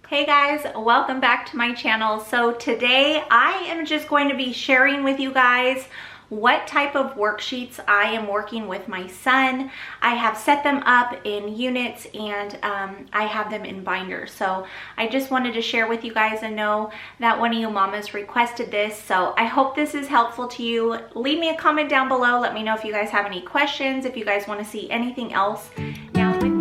Hey guys, welcome back to my channel. So today I am just going to be sharing with you guys what type of worksheets I am working with my son. I have set them up in units and I have them in binders. So I just wanted to share with you guys and know that one of you mamas requested this. So I hope this is helpful to you. Leave me a comment down below. Let me know if you guys have any questions, if you guys want to see anything else. Now with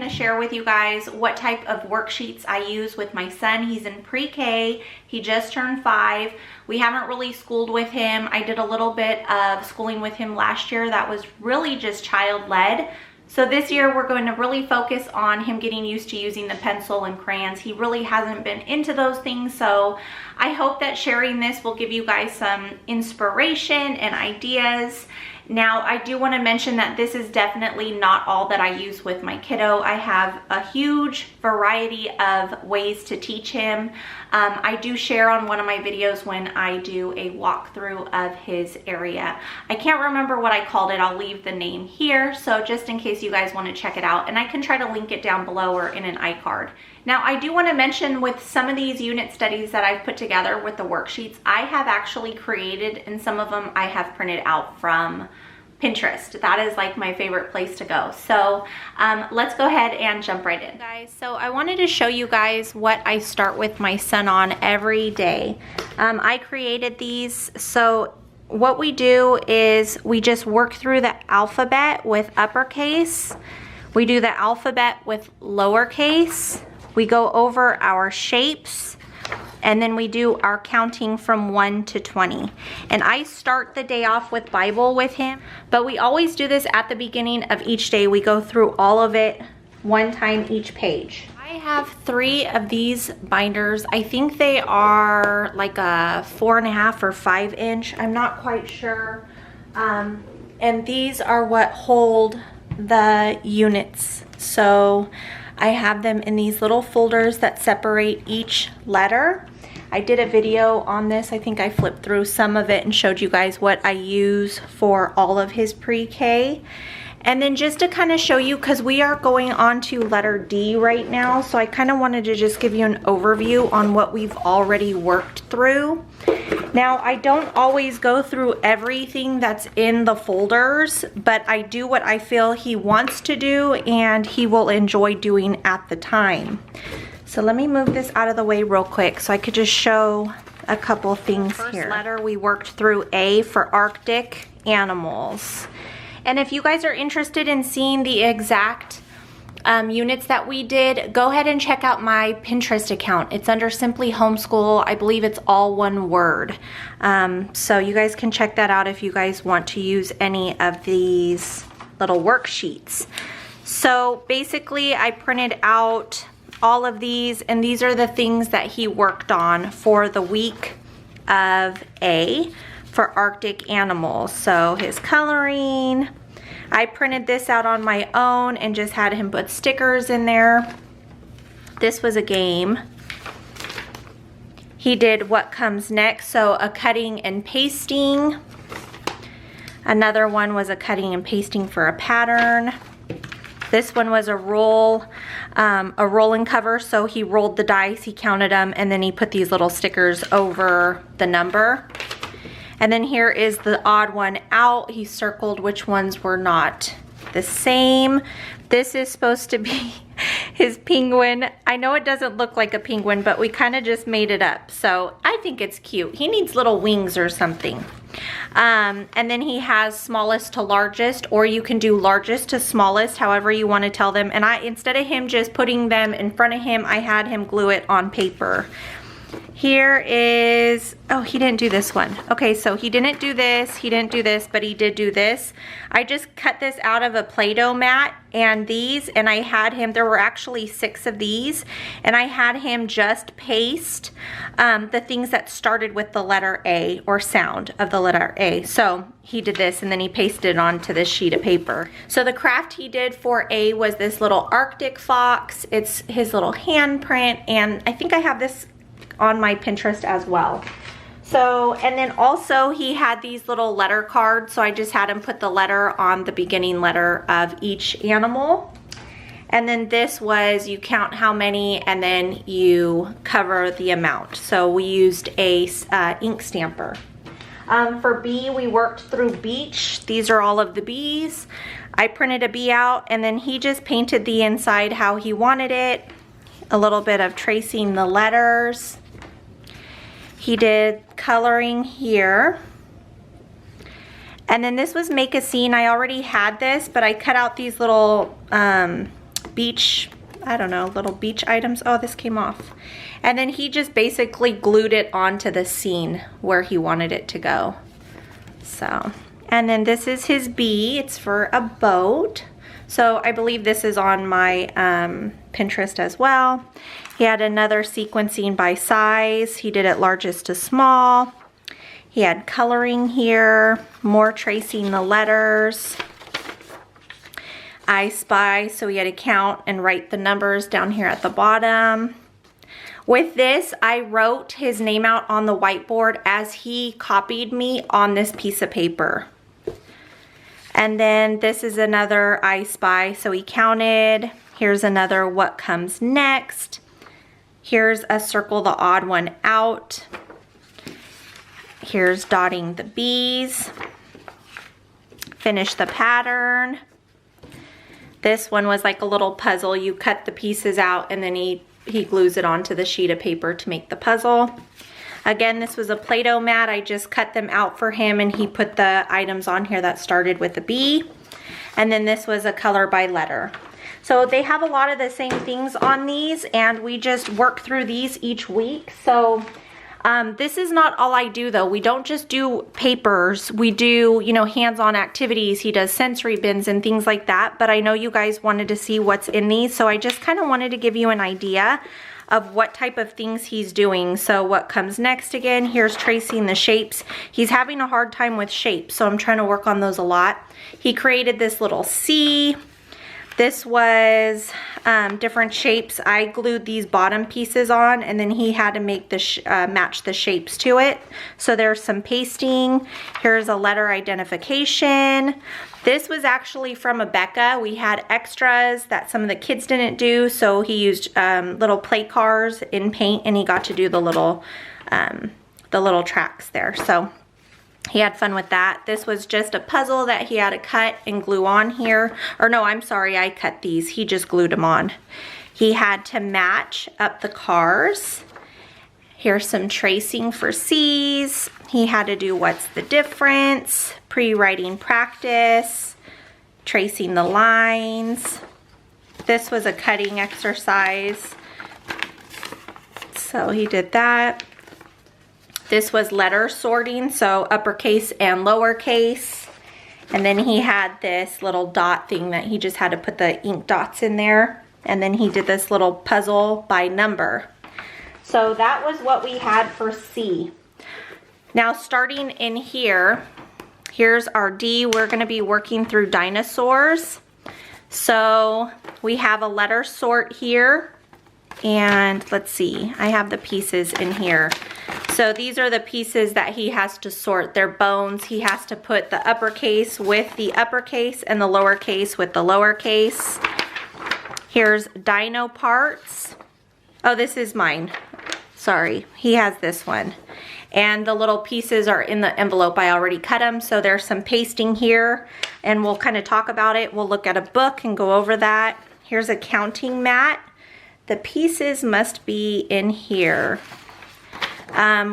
share with you guys what type of worksheets I use with my son. He's in pre-K. He just turned 5. We haven't really schooled with him. I did a little bit of schooling with him last year. That was really just child-led. So this year we're going to really focus on him getting used to using the pencil and crayons. He really hasn't been into those things, so I hope that sharing this will give you guys some inspiration and ideas. Now, I do want to mention that this is definitely not all that I use with my kiddo. I have a huge variety of ways to teach him. I do share on one of my videos when I do a walkthrough of his area. I can't remember what I called it. I'll leave the name here, so just in case you guys want to check it out, and I can try to link it down below or in an iCard. Now, I do want to mention with some of these unit studies that I've put together with the worksheets, I have actually created, and some of them I have printed out from Pinterest. That is like my favorite place to go. So let's go ahead and jump right in. Guys, so I wanted to show you guys what I start with my son on every day. I created these. So what we do is we just work through the alphabet with uppercase. We do the alphabet with lowercase. We go over our shapes, and then we do our counting from 1 to 20. And I start the day off with Bible with him, but we always do this at the beginning of each day. We go through all of it one time each page. I have 3 of these binders. I think they are like a 4.5 or 5 inch. I'm not quite sure. And these are what hold the units. So I have them in these little folders that separate each letter. I did a video on this. I think I flipped through some of it and showed you guys what I use for all of his pre-K. And then just to kind of show you, because we are going on to letter D right now, so I kind of wanted to just give you an overview on what we've already worked through. Now, I don't always go through everything that's in the folders, but I do what I feel he wants to do and he will enjoy doing at the time. So let me move this out of the way real quick so I could just show a couple things here. First letter, we worked through A for Arctic animals. And if you guys are interested in seeing the exact units that we did, go ahead and check out my Pinterest account. It's under Simply Homeschool. I believe it's all one word. So you guys can check that out if you guys want to use any of these little worksheets. So basically I printed out all of these, and these are the things that he worked on for the week of A for Arctic animals. So his coloring, I printed this out on my own and just had him put stickers in there. This was a game. He did what comes next, so a cutting and pasting. Another one was a cutting and pasting for a pattern. This one was a roll and cover, so he rolled the dice, he counted them, and then he put these little stickers over the number. And then here is the odd one out. He circled which ones were not the same. This is supposed to be his penguin. I know it doesn't look like a penguin, but we kind of just made it up. So I think it's cute. He needs little wings or something. And then he has smallest to largest, or you can do largest to smallest, however you want to tell them. And instead of him just putting them in front of him, I had him glue it on paper. Here is, oh, he didn't do this one. Okay, so he didn't do this, but he did do this. I just cut this out of a Play-Doh mat and these, and I had him, there were actually 6 of these, and I had him just paste the things that started with the letter A, or sound of the letter A. So he did this, and then he pasted it onto this sheet of paper. So the craft he did for A was this little Arctic fox. It's his little handprint, and I think I have this on my Pinterest as well. So, and then also he had these little letter cards, so I just had him put the letter on the beginning letter of each animal. And then this was, you count how many and then you cover the amount. So we used a ink stamper. For bee, we worked through beach. These are all of the bees. I printed a bee out and then he just painted the inside how he wanted it. A little bit of tracing the letters. He did coloring here. And then this was make a scene. I already had this, but I cut out these little beach, I don't know, little beach items. Oh, this came off. And then he just basically glued it onto the scene where he wanted it to go. So, and then this is his bee. It's for a boat. So I believe this is on my Pinterest as well. He had another sequencing by size. He did it largest to small. He had coloring here, more tracing the letters. I Spy, so he had to count and write the numbers down here at the bottom. With this, I wrote his name out on the whiteboard as he copied me on this piece of paper. And then this is another I Spy, so he counted. Here's another what comes next. Here's a circle the odd one out. Here's dotting the bees. Finish the pattern. This one was like a little puzzle. You cut the pieces out and then he glues it onto the sheet of paper to make the puzzle. Again, this was a Play-Doh mat. I just cut them out for him and he put the items on here that started with a B. And then this was a color by letter. So they have a lot of the same things on these and we just work through these each week. So this is not all I do though. We don't just do papers. We do, you know, hands-on activities. He does sensory bins and things like that. But I know you guys wanted to see what's in these. So I just kind of wanted to give you an idea of what type of things he's doing. So what comes next again, here's tracing the shapes. He's having a hard time with shapes, so I'm trying to work on those a lot. He created this little C. This was different shapes. I glued these bottom pieces on and then he had to make the match the shapes to it. So there's some pasting. Here's a letter identification. This was actually from Becca. We had extras that some of the kids didn't do, so he used little play cars in paint and he got to do the little tracks there. So he had fun with that. This was just a puzzle that he had to cut and glue on here. Or no, I'm sorry, I cut these. He just glued them on. He had to match up the cars. Here's some tracing for C's. He had to do what's the difference, pre-writing practice, tracing the lines. This was a cutting exercise. So he did that. This was letter sorting, so uppercase and lowercase. And then he had this little dot thing that he just had to put the ink dots in there. And then he did this little puzzle by number. So that was what we had for C. Now starting in here, here's our D. We're gonna be working through dinosaurs. So we have a letter sort here. And let's see, I have the pieces in here. So these are the pieces that he has to sort. They're bones. He has to put the uppercase with the uppercase and the lowercase with the lowercase. Here's dino parts. Oh, this is mine. Sorry, he has this one. And the little pieces are in the envelope. I already cut them, so there's some pasting here. And we'll kind of talk about it. We'll look at a book and go over that. Here's a counting mat. The pieces must be in here.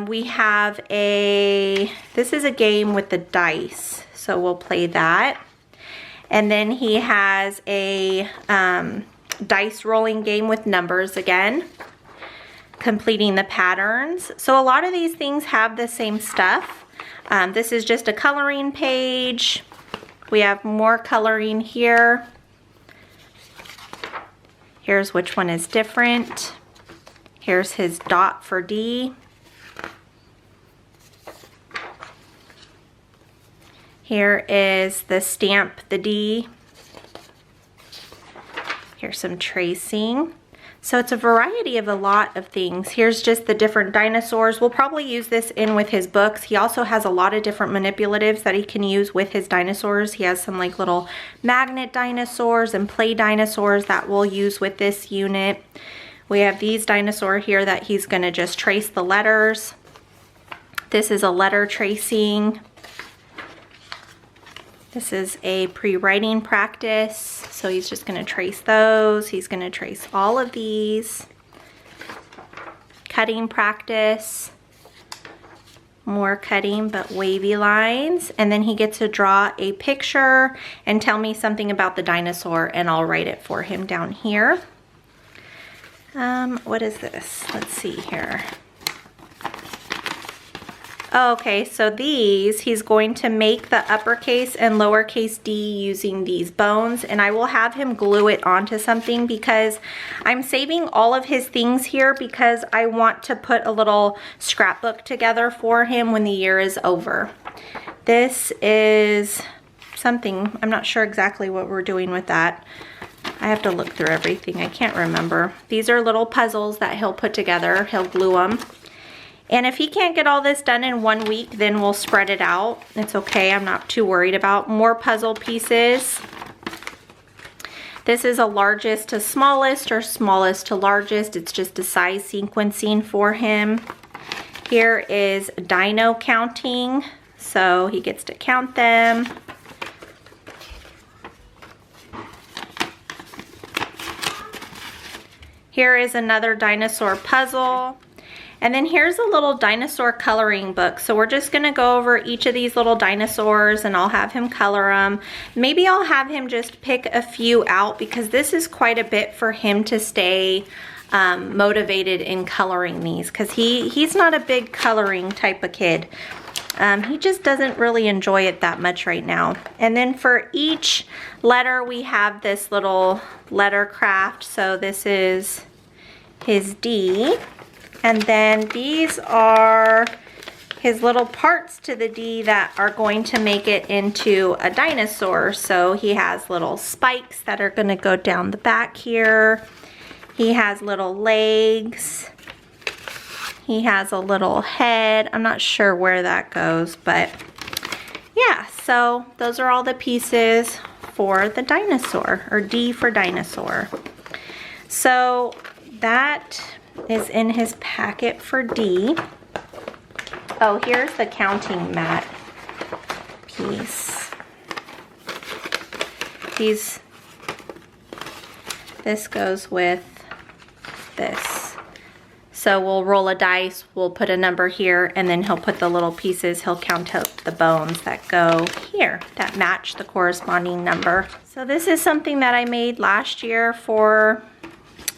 We have this is a game with the dice, so we'll play that. And then he has a dice rolling game with numbers again, completing the patterns. So a lot of these things have the same stuff. This is just a coloring page. We have more coloring here. Here's which one is different. Here's his dot for D. Here is the stamp, the D. Here's some tracing. So it's a variety of a lot of things. Here's just the different dinosaurs. We'll probably use this in with his books. He also has a lot of different manipulatives that he can use with his dinosaurs. He has some like little magnet dinosaurs and play dinosaurs that we'll use with this unit. We have these dinosaurs here that he's gonna just trace the letters. This is a letter tracing. This is a pre-writing practice, so he's just going to trace those. He's going to trace all of these. Cutting practice. More cutting, but wavy lines. And then he gets to draw a picture and tell me something about the dinosaur, and I'll write it for him down here. What is this? Let's see here. Okay, so these, he's going to make the uppercase and lowercase d using these bones, and I will have him glue it onto something because I'm saving all of his things here because I want to put a little scrapbook together for him when the year is over. This is something, I'm not sure exactly what we're doing with that. I have to look through everything, I can't remember. These are little puzzles that he'll put together, he'll glue them. And if he can't get all this done in 1 week, then we'll spread it out. It's okay, I'm not too worried about more puzzle pieces. This is a largest to smallest or smallest to largest. It's just a size sequencing for him. Here is dino counting, so he gets to count them. Here is another dinosaur puzzle. And then here's a little dinosaur coloring book. So we're just gonna go over each of these little dinosaurs and I'll have him color them. Maybe I'll have him just pick a few out because this is quite a bit for him to stay motivated in coloring these because he's not a big coloring type of kid. He just doesn't really enjoy it that much right now. And then for each letter we have this little letter craft. So this is his D. And then these are his little parts to the D that are going to make it into a dinosaur. So he has little spikes that are going to go down the back here. He has little legs. He has a little head. I'm not sure where that goes, but yeah, so those are all the pieces for the dinosaur, or D for dinosaur. So that is in his packet for D. Oh, here's the counting mat piece. This goes with this. So we'll roll a dice, we'll put a number here, and then he'll put the little pieces, he'll count out the bones that go here, that match the corresponding number. So this is something that I made last year for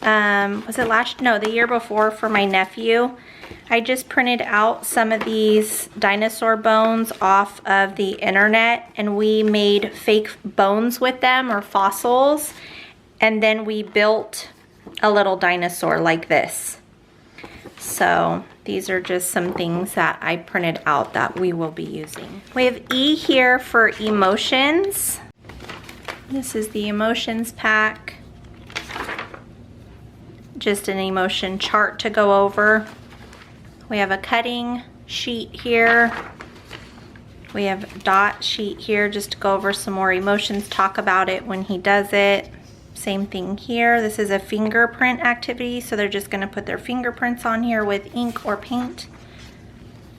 was it the year before for my nephew. I just printed out some of these dinosaur bones off of the internet and we made fake bones with them, or fossils, and then we built a little dinosaur like this. So these are just some things that I printed out that we will be using. We have E here for emotions. This is the emotions pack. Just an emotion chart to go over. We have a cutting sheet here. We have a dot sheet here just to go over some more emotions, talk about it when he does it. Same thing here. This is a fingerprint activity, so they're just gonna put their fingerprints on here with ink or paint.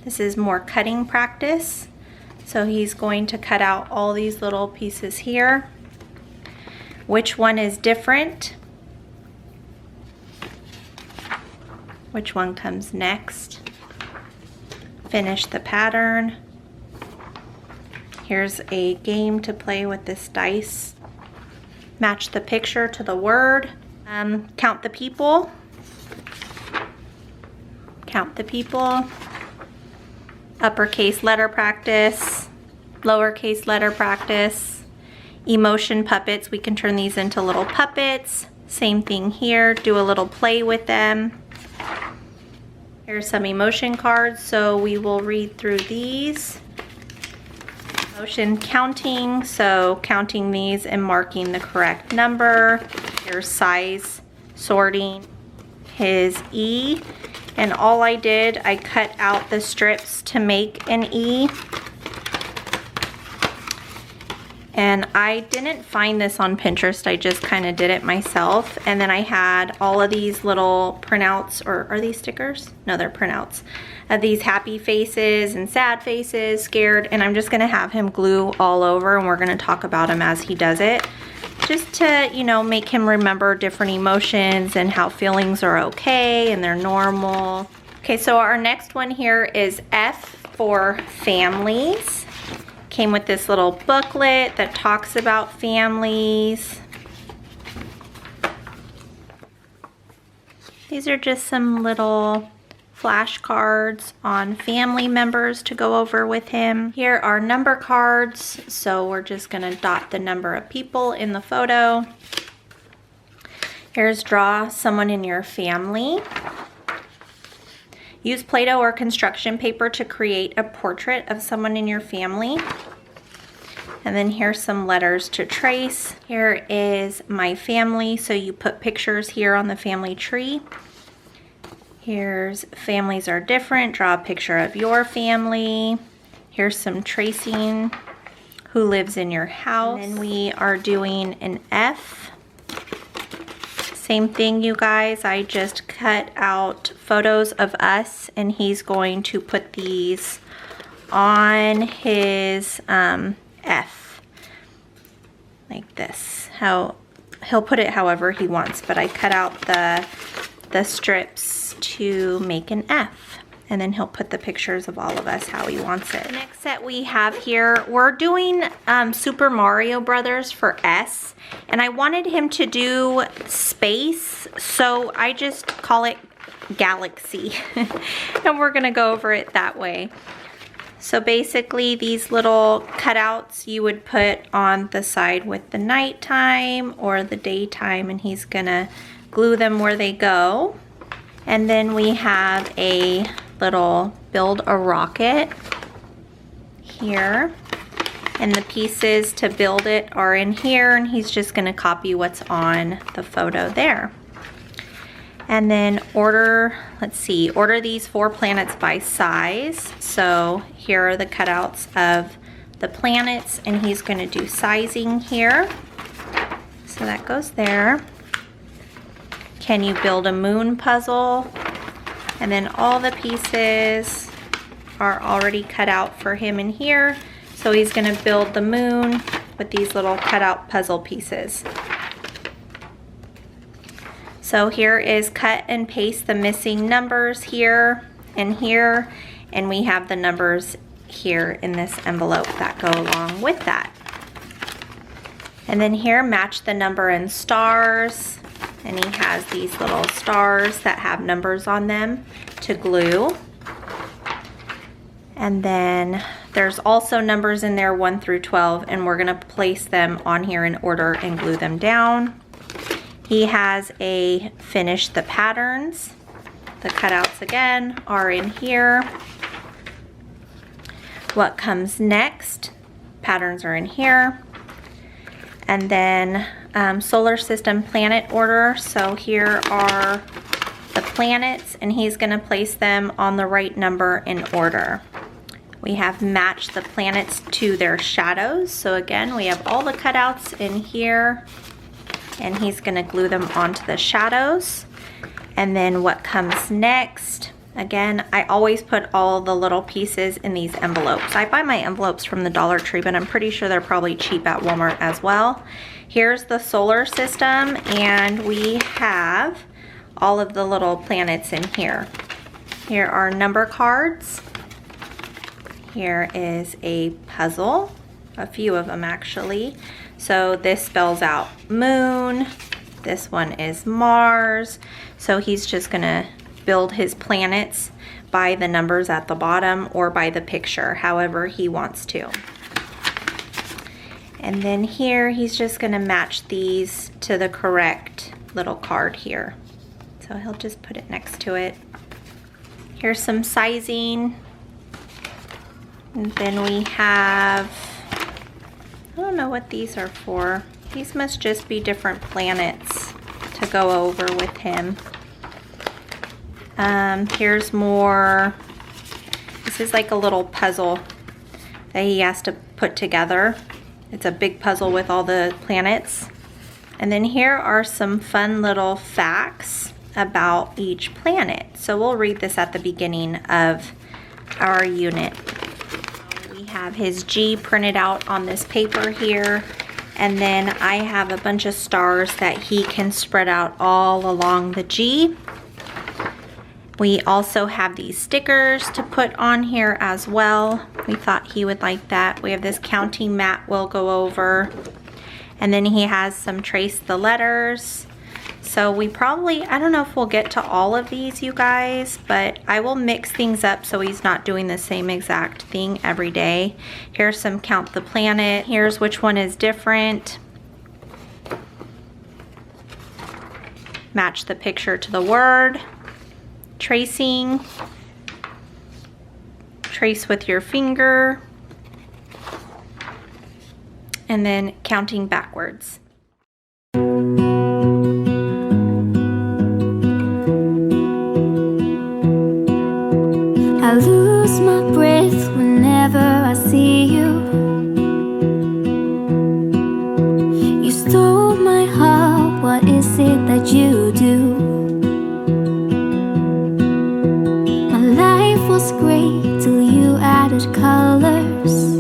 This is more cutting practice. So he's going to cut out all these little pieces here. Which one is different? Which one comes next? Finish the pattern. Here's a game to play with this dice. Match the picture to the word. Count the people. Count the people. Uppercase letter practice. Lowercase letter practice. Emotion puppets. We can turn these into little puppets. Same thing here. Do a little play with them. Here's some emotion cards, so we will read through these. Emotion counting, so counting these and marking the correct number. Here's size sorting. his E. And all I did, I cut out the strips to make an E. And I didn't find this on Pinterest, I just kind of did it myself. And then I had all of these little printouts, or are these stickers? No, they're printouts, of these happy faces and sad faces, scared, and I'm just gonna have him glue all over, and we're gonna talk about him as he does it. Just to, you know, make him remember different emotions and how feelings are okay and they're normal. Okay, so our next one here is F for families. Came with this little booklet that talks about families. These are just some little flashcards on family members to go over with him. Here are number cards, so we're just gonna dot the number of people in the photo. Here's draw someone in your family. Use Play-Doh or construction paper to create a portrait of someone in your family. And then here's some letters to trace. Here is my family, so you put pictures here on the family tree. Here's families are different. Draw a picture of your family. Here's some tracing. Who lives in your house? And then we are doing an F. Same thing, you guys. I just cut out photos of us, and he's going to put these on his F. Like this. How he'll put it however he wants, but I cut out the strips to make an F, and then he'll put the pictures of all of us how he wants it. The next set we have here, we're doing Super Mario Brothers for S, and I wanted him to do space, so I just call it Galaxy and we're gonna go over it that way. So basically these little cutouts you would put on the side with the nighttime or the daytime, and he's gonna glue them where they go. And then we have a little build a rocket here, and the pieces to build it are in here, and he's just gonna copy what's on the photo there. And then order these 4 planets by size. So here are the cutouts of the planets, and he's gonna do sizing here. So that goes there. Can you build a moon puzzle? And then all the pieces are already cut out for him in here. So he's gonna build the moon with these little cutout puzzle pieces. So here is cut and paste the missing numbers here, and we have the numbers here in this envelope that go along with that. And then here, match the number in stars, and he has these little stars that have numbers on them to glue. And then there's also numbers in there 1 through 12, and we're gonna place them on here in order and glue them down. He has a finish the patterns. The cutouts again are in here. What comes next? Patterns are in here. And then solar system planet order. So here are the planets, and he's gonna place them on the right number in order. We have matched the planets to their shadows. So again, we have all the cutouts in here, and he's gonna glue them onto the shadows. And then what comes next? Again, I always put all the little pieces in these envelopes. I buy my envelopes from the Dollar Tree, but I'm pretty sure they're probably cheap at Walmart as well. Here's the solar system, and we have all of the little planets in here. Here are number cards. Here is a puzzle, a few of them actually. So this spells out moon, this one is Mars. So he's just gonna build his planets by the numbers at the bottom or by the picture, however he wants to. And then here he's just gonna match these to the correct little card here. So he'll just put it next to it. Here's some sizing. And then we have, I don't know what these are for. These must just be different planets to go over with him. Here's more. This is like a little puzzle that he has to put together. It's a big puzzle with all the planets. And then here are some fun little facts about each planet. So we'll read this at the beginning of our unit. We have his G printed out on this paper here. And then I have a bunch of stars that he can spread out all along the G. We also have these stickers to put on here as well. We thought he would like that. We have this counting mat we'll go over. And then he has some trace the letters. So we probably, I don't know if we'll get to all of these, you guys, but I will mix things up so he's not doing the same exact thing every day. Here's some count the planet. Here's which one is different. Match the picture to the word. Tracing. Trace with your finger. And then counting backwards. I lose my breath whenever I see you. You stole my heart, what is it that you do? My life was great till you added colors.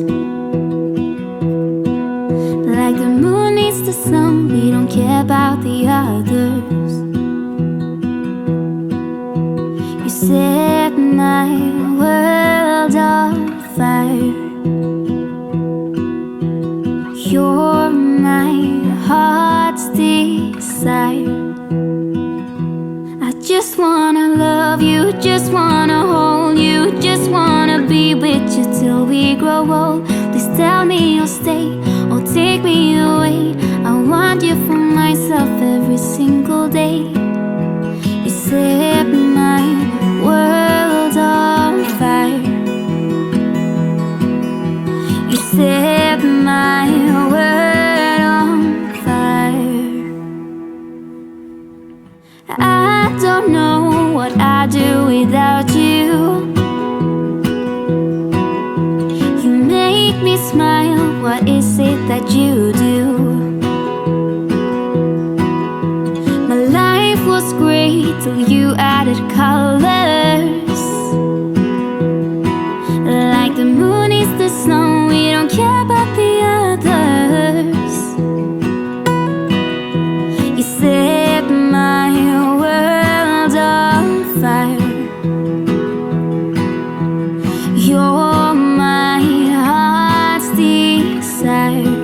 Like the moon needs the sun, we don't care about the others. You set my world on fire. You're my heart's desire. I just wanna love you, just wanna hold you, just wanna be with you till we grow old. Please tell me you'll stay or take me away. I want you for myself every single day. You set my world on fire. You set my world on fire. I don't know what I'd do without you. You make me smile, what is it that you do? My life was great till you added colors. Like the moon is the sun, we don't care about the others. You set my world on fire. You're my heart's desire.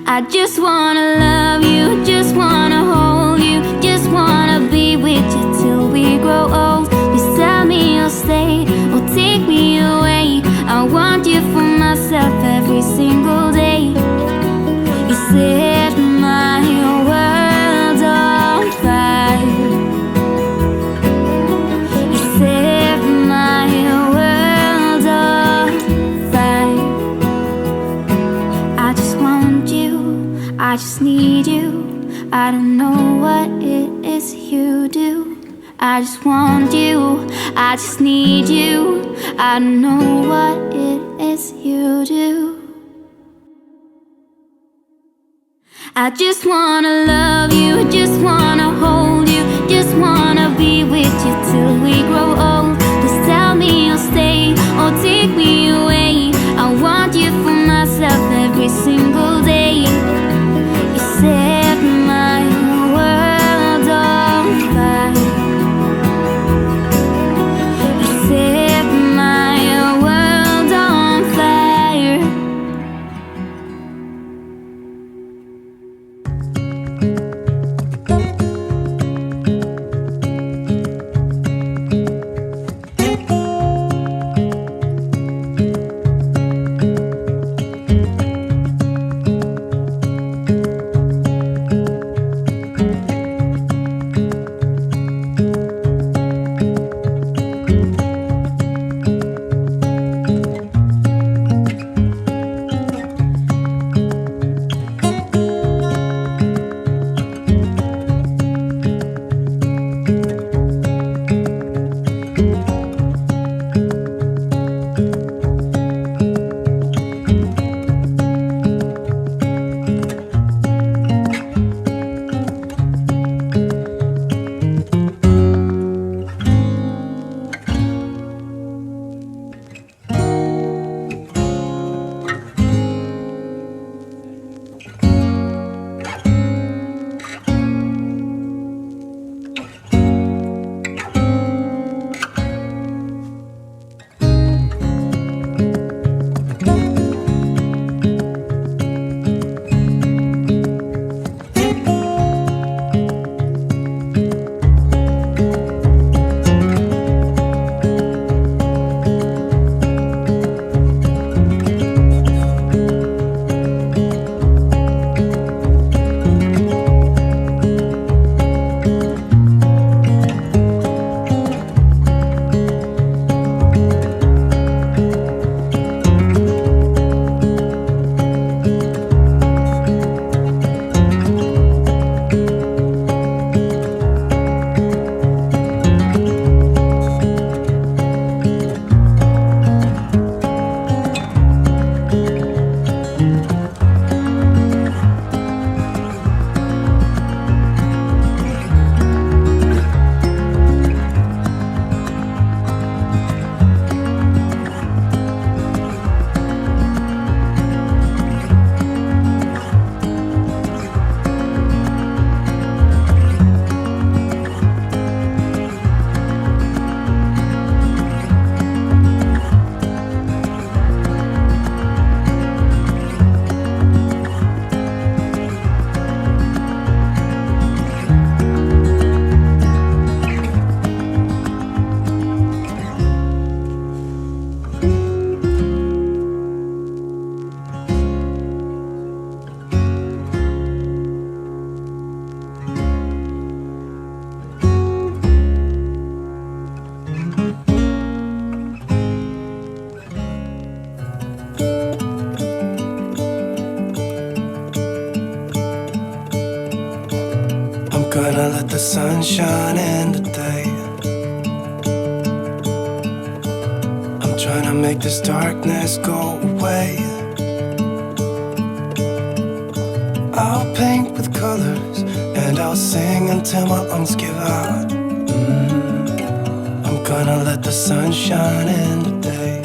I just wanna love you, just wanna hold you, just wanna be with you till we grow old. Please tell me you'll stay or take me away. I want you for myself every single day. You set my world on fire. You set my world on fire. I just want you, I just need you. I don't know what it is you do. I just want you, I just need you. I don't know what it is you do. I just wanna love you, just wanna hold you, just wanna be with you till we grow old. Please tell me you'll stay or take me away. I want you for myself every single day. You set my world on fire. You set my world on fire. gonna let the sun shine in today. I'm trying to make this darkness go away. I'll paint with colors and I'll sing until my lungs give out. I'm gonna let the sun shine in today.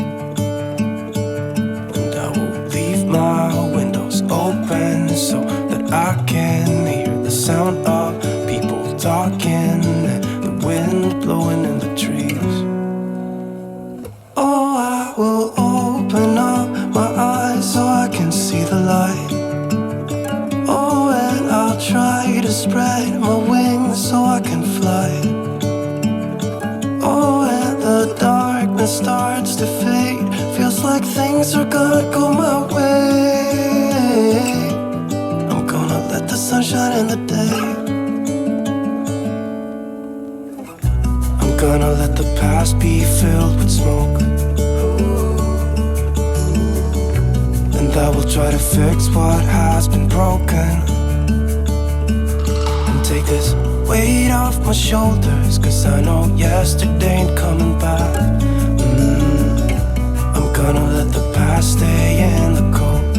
And I will leave my windows open so that I can hear the sound of people talking and the wind blowing in the trees. Oh, I will open up my eyes so I can see the light. Oh, and I'll try to spread my wings so I can fly. Oh, and the darkness starts to fade. Feels like things are gonna go my way. I'm gonna let the sun shine in the day. I'm gonna let the past be filled with smoke. And I will try to fix what has been broken. And take this weight off my shoulders, 'cause I know yesterday ain't coming back. I'm gonna let the past stay in the cold.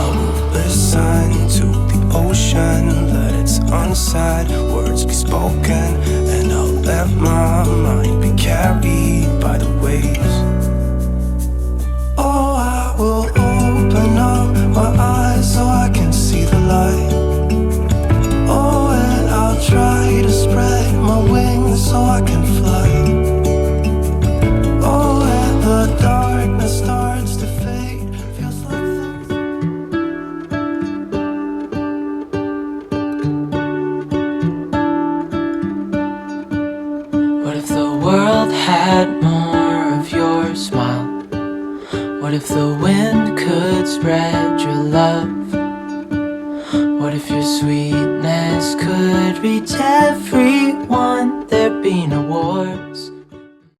I will listen to the ocean, let its unsaid words be spoken. And I'll let my mind be carried by the waves. Oh, I will open up my eyes so I can see the light. Oh, and I'll try to spread my wings so I can fly. Oh, and the darkness starts to fade. Feels like things. What if the world had more of your smile? What if the wind could spread your love? What if your sweetness could reach everyone? There'd be no war.